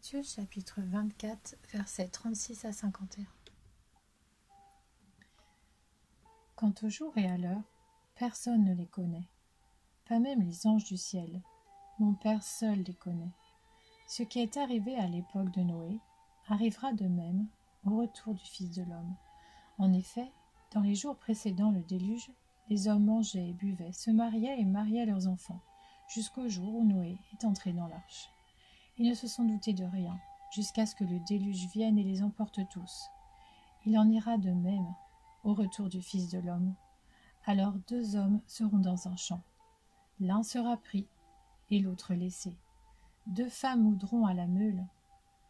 Matthieu chapitre 24, versets 36 à 51. Quant au jour et à l'heure, personne ne les connaît, pas même les anges du ciel. Mon Père seul les connaît. Ce qui est arrivé à l'époque de Noé arrivera de même au retour du Fils de l'homme. En effet, dans les jours précédant le déluge, les hommes mangeaient et buvaient, se mariaient et mariaient leurs enfants, jusqu'au jour où Noé est entré dans l'arche. Ils ne se sont doutés de rien, jusqu'à ce que le déluge vienne et les emporte tous. Il en ira de même au retour du Fils de l'homme. Alors 2 hommes seront dans un champ. L'un sera pris et l'autre laissé. 2 femmes moudront à la meule.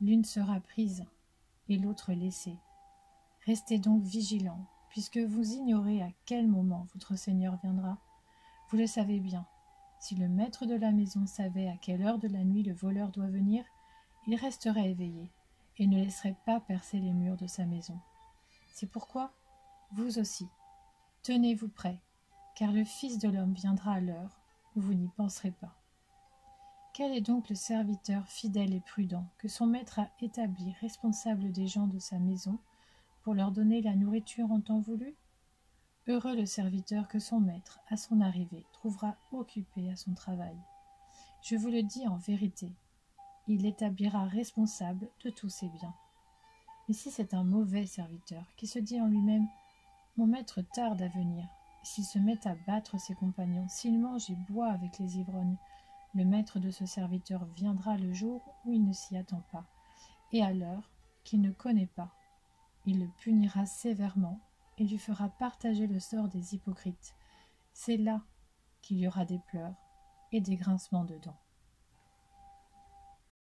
L'une sera prise et l'autre laissée. Restez donc vigilants, puisque vous ignorez à quel moment votre Seigneur viendra. Vous le savez bien. Si le maître de la maison savait à quelle heure de la nuit le voleur doit venir, il resterait éveillé et ne laisserait pas percer les murs de sa maison. C'est pourquoi, vous aussi, tenez-vous prêts, car le Fils de l'homme viendra à l'heure où vous n'y penserez pas. Quel est donc le serviteur fidèle et prudent que son maître a établi responsable des gens de sa maison pour leur donner la nourriture en temps voulu ? Heureux le serviteur que son maître, à son arrivée, trouvera occupé à son travail. Je vous le dis en vérité, il l'établira responsable de tous ses biens. Mais si c'est un mauvais serviteur qui se dit en lui-même « Mon maître tarde à venir », s'il se met à battre ses compagnons, s'il mange et boit avec les ivrognes, le maître de ce serviteur viendra le jour où il ne s'y attend pas, et à l'heure qu'il ne connaît pas. Il le punira sévèrement et lui fera partager le sort des hypocrites. C'est là qu'il y aura des pleurs et des grincements de dents.